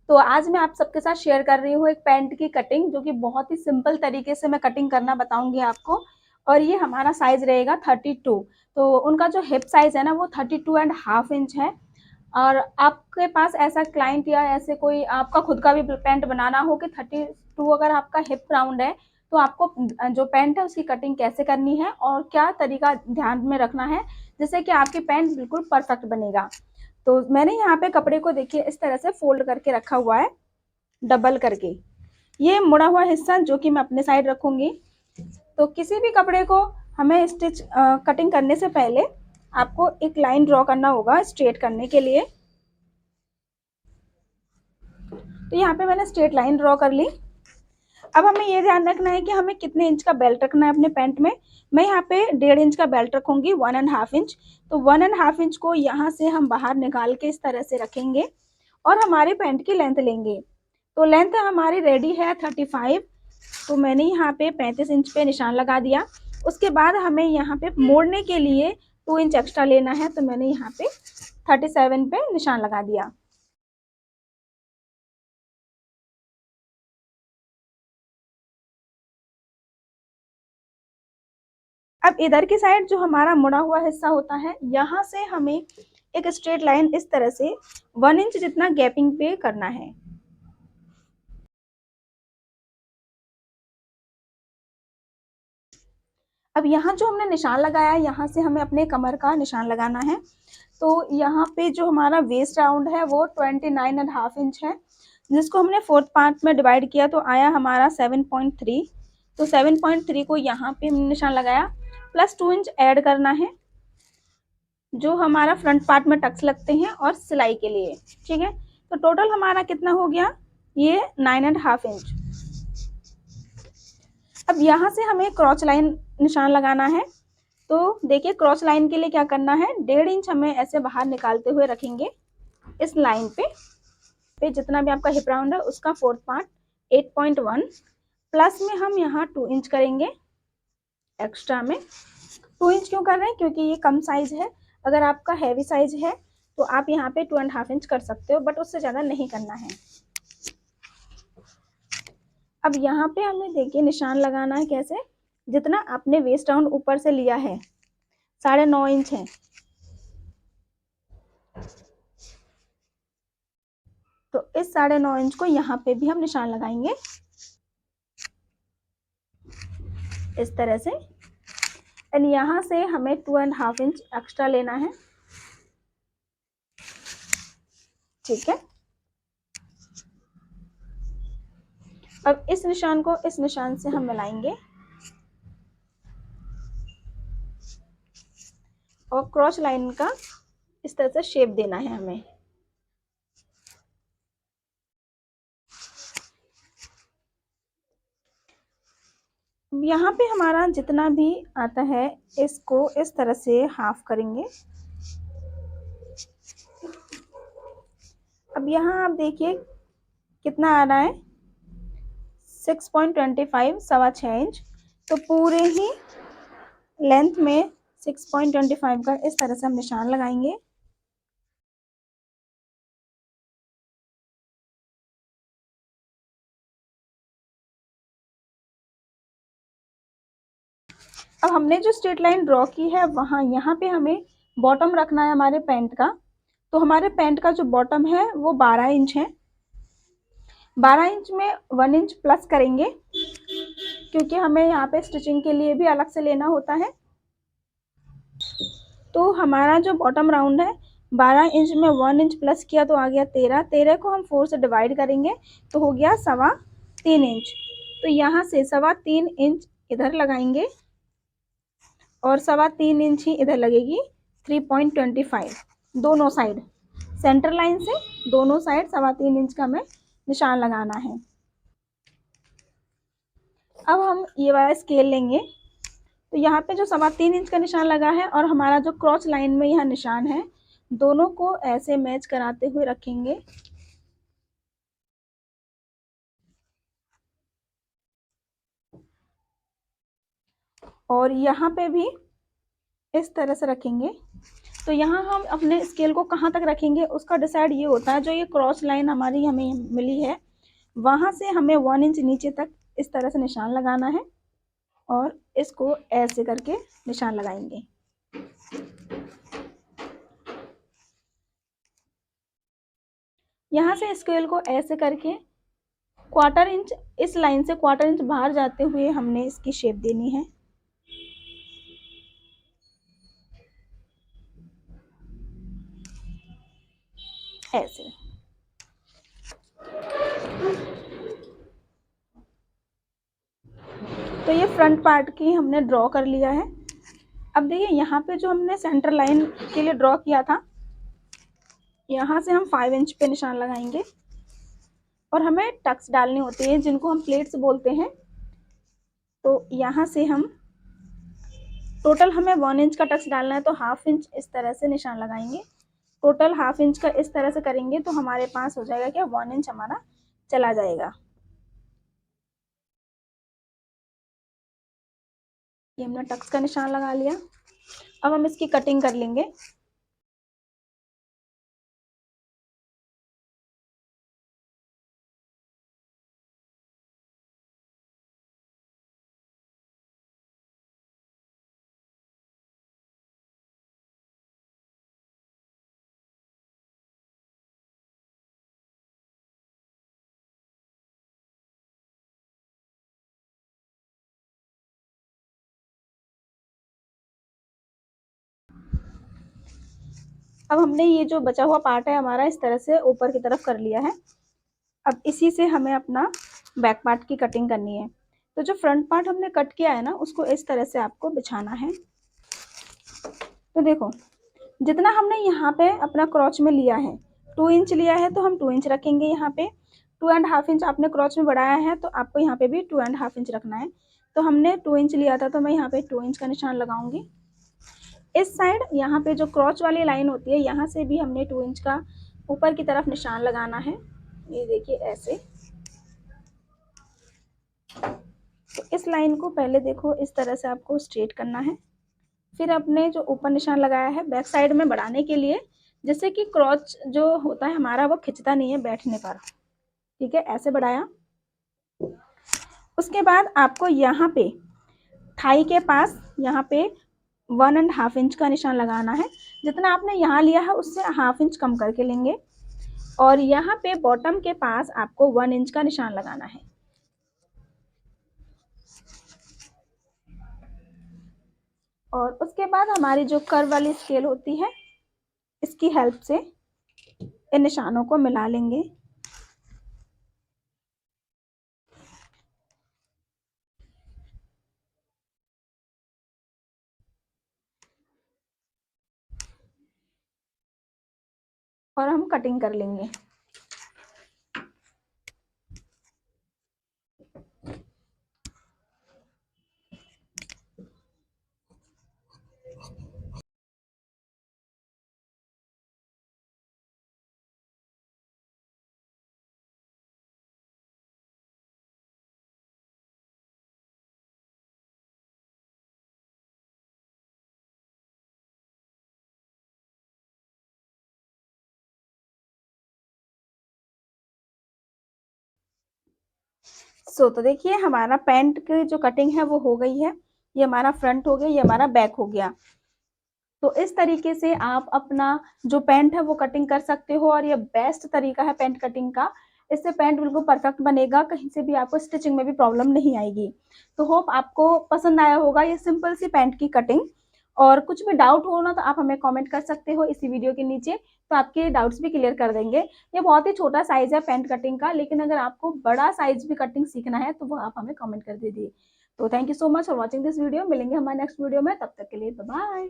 तो आज मैं आप सबके साथ शेयर कर रही हूँ एक पैंट की कटिंग, जो कि बहुत ही सिंपल तरीके से मैं कटिंग करना बताऊंगी आपको। और ये हमारा साइज रहेगा 32। तो उनका जो हिप साइज है ना वो 32.5 इंच है। और आपके पास ऐसा क्लाइंट या ऐसे कोई आपका खुद का भी पैंट बनाना हो कि 32 अगर आपका हिप राउंड है, तो आपको जो पैंट है उसकी कटिंग कैसे करनी है और क्या तरीका ध्यान में रखना है, जिससे कि आपकी पैंट बिल्कुल परफेक्ट बनेगा। तो मैंने यहाँ पे कपड़े को देखिए इस तरह से फोल्ड करके रखा हुआ है, डबल करके। ये मुड़ा हुआ हिस्सा जो कि मैं अपने साइड रखूंगी। तो किसी भी कपड़े को हमें स्टिच कटिंग करने से पहले आपको एक लाइन ड्रॉ करना होगा स्ट्रेट करने के लिए। तो यहाँ पे मैंने स्ट्रेट लाइन ड्रॉ कर ली। अब हमें ये ध्यान रखना है कि हमें कितने इंच का बेल्ट रखना है अपने पैंट में। मैं यहाँ पे 1.5 इंच का बेल्ट रखूंगी, 1.5 इंच। तो 1.5 इंच को यहाँ से हम बाहर निकाल के इस तरह से रखेंगे और हमारे पैंट की लेंथ लेंगे। तो लेंथ हमारी रेडी है 35। तो मैंने यहाँ पे 35 इंच पे निशान लगा दिया। उसके बाद हमें यहाँ पे मोड़ने के लिए 2 इंच एक्स्ट्रा लेना है, तो मैंने यहाँ पे 37 पे निशान लगा दिया। अब इधर की साइड जो हमारा मुड़ा हुआ हिस्सा होता है, यहाँ से हमें एक स्ट्रेट लाइन इस तरह से 1 इंच जितना गैपिंग पे करना है। अब यहाँ जो हमने निशान लगाया है, यहाँ से हमें अपने कमर का निशान लगाना है। तो यहाँ पे जो हमारा वेस्ट राउंड है वो 29.5 इंच है, जिसको हमने फोर्थ पार्ट में डिवाइड किया तो आया हमारा 7.3। तो 7.3 को यहाँ पे निशान लगाया, प्लस 2 इंच ऐड करना है जो हमारा फ्रंट पार्ट में टक्स लगते हैं और सिलाई के लिए। ठीक है, तो टोटल हमारा कितना हो गया, ये 9.5 इंच। अब यहाँ से हमें क्रॉच लाइन निशान लगाना है। तो देखिए क्रॉच लाइन के लिए क्या करना है, 1.5 इंच हमें ऐसे बाहर निकालते हुए रखेंगे इस लाइन पे जितना भी आपका हिप राउंड है उसका फोर्थ पार्ट 8.1, प्लस में हम यहाँ 2 इंच करेंगे एक्स्ट्रा में। 2 इंच क्यों कर रहे हैं, क्योंकि ये कम साइज है। अगर आपका हैवी साइज है तो आप यहाँ पे 2.5 इंच कर सकते हो, बट उससे ज़्यादा नहीं करना है। अब यहाँ पे हमें देखिए निशान लगाना है कैसे, जितना आपने वेस्ट राउंड ऊपर से लिया है 9.5 इंच है, तो इस 9.5 इंच को यहाँ पे भी हम निशान लगाएंगे इस तरह से। एंड यहाँ से हमें 2.5 इंच एक्स्ट्रा लेना है। ठीक है, अब इस निशान को इस निशान से हम मिलाएंगे और क्रॉस लाइन का इस तरह से शेप देना है हमें। यहाँ पे हमारा जितना भी आता है इसको इस तरह से हाफ करेंगे। अब यहाँ आप देखिए कितना आ रहा है, 6.25, 6.25 इंच। तो पूरे ही लेंथ में 6.25 का इस तरह से हम निशान लगाएंगे। अब हमने जो स्ट्रेट लाइन ड्रॉ की है वहाँ यहाँ पे हमें बॉटम रखना है हमारे पैंट का। तो हमारे पैंट का जो बॉटम है वो 12 इंच है। 12 इंच में 1 इंच प्लस करेंगे, क्योंकि हमें यहाँ पे स्टिचिंग के लिए भी अलग से लेना होता है। तो हमारा जो बॉटम राउंड है 12 इंच में 1 इंच प्लस किया तो आ गया 13। 13 को हम 4 से डिवाइड करेंगे तो हो गया 3.25 इंच। तो यहाँ से 3.25 इंच इधर लगाएंगे और 3.25 इंच ही इधर लगेगी। 3.25 दोनों साइड, सेंटर लाइन से दोनों साइड 3.25 इंच का हमें निशान लगाना है। अब हम ये वाला स्केल लेंगे। तो यहाँ पे जो 3.25 इंच का निशान लगा है और हमारा जो क्रॉच लाइन में यहाँ निशान है, दोनों को ऐसे मैच कराते हुए रखेंगे। और यहाँ पे भी इस तरह से रखेंगे। तो यहाँ हम अपने स्केल को कहाँ तक रखेंगे उसका डिसाइड ये होता है, जो ये क्रॉस लाइन हमारी हमें मिली है वहाँ से हमें 1 इंच नीचे तक इस तरह से निशान लगाना है और इसको ऐसे करके निशान लगाएंगे। यहाँ से स्केल को ऐसे करके 1/4 इंच, इस लाइन से 1/4 इंच बाहर जाते हुए हमने इसकी शेप देनी है। ऐसे। तो ये फ्रंट पार्ट की हमने ड्रॉ कर लिया है। अब देखिए यहाँ पे जो हमने सेंटर लाइन के लिए ड्रॉ किया था, यहाँ से हम 5 इंच पे निशान लगाएंगे और हमें टक्स डालने होते हैं जिनको हम प्लेट्स बोलते हैं। तो यहाँ से हम टोटल हमें 1 इंच का टक्स डालना है, तो 1/2 इंच इस तरह से निशान लगाएंगे। टोटल 1/2 इंच का इस तरह से करेंगे तो हमारे पास हो जाएगा क्या, 1 इंच हमारा चला जाएगा। ये हमने टक्स का निशान लगा लिया। अब हम इसकी कटिंग कर लेंगे। अब हमने ये जो बचा हुआ पार्ट है हमारा इस तरह से ऊपर की तरफ कर लिया है। अब इसी से हमें अपना बैक पार्ट की कटिंग करनी है। तो जो फ्रंट पार्ट हमने कट किया है ना, उसको इस तरह से आपको बिछाना है। तो देखो, जितना हमने यहाँ पे अपना क्रॉच में लिया है, 2 इंच लिया है तो हम 2 इंच रखेंगे यहाँ पे। 2.5 इंच आपने क्रॉच में बढ़ाया है तो आपको यहाँ पे भी 2.5 इंच रखना है। तो हमने 2 इंच लिया था तो मैं यहाँ पे 2 इंच का निशान लगाऊंगी। इस साइड यहाँ पे जो क्रॉच वाली लाइन होती है, यहाँ से भी हमने 2 इंच का ऊपर की तरफ निशान लगाना है। ये देखिए ऐसे। तो इस लाइन को पहले देखो इस तरह से आपको स्ट्रेट करना है। फिर अपने जो ऊपर निशान लगाया है बैक साइड में बढ़ाने के लिए, जैसे कि क्रॉच जो होता है हमारा वो खिंचता नहीं है बैठने पर। ठीक है, ऐसे बढ़ाया। उसके बाद आपको यहाँ पे थाई के पास यहाँ पे 1.5 इंच का निशान लगाना है। जितना आपने यहाँ लिया है उससे 1/2 इंच कम करके लेंगे और यहाँ पे बॉटम के पास आपको 1 इंच का निशान लगाना है। और उसके बाद हमारी जो कर्व वाली स्केल होती है, इसकी हेल्प से इन निशानों को मिला लेंगे। और हम कटिंग कर लेंगे। तो देखिए हमारा पैंट की जो कटिंग है वो हो गई है। ये हमारा फ्रंट हो गया, ये हमारा बैक हो गया। तो इस तरीके से आप अपना जो पैंट है वो कटिंग कर सकते हो और ये बेस्ट तरीका है पैंट कटिंग का। इससे पैंट बिल्कुल परफेक्ट बनेगा, कहीं से भी आपको स्टिचिंग में भी प्रॉब्लम नहीं आएगी। तो होप आपको पसंद आया होगा ये सिंपल सी पैंट की कटिंग। और कुछ भी डाउट हो ना तो आप हमें कमेंट कर सकते हो इसी वीडियो के नीचे, तो आपके डाउट्स भी क्लियर कर देंगे। ये बहुत ही छोटा साइज है पैंट कटिंग का, लेकिन अगर आपको बड़ा साइज भी कटिंग सीखना है तो वो आप हमें कमेंट कर दीजिए। तो thank you so much for watching this video. मिलेंगे हमारे नेक्स्ट वीडियो में, तब तक के लिए बाय बाय।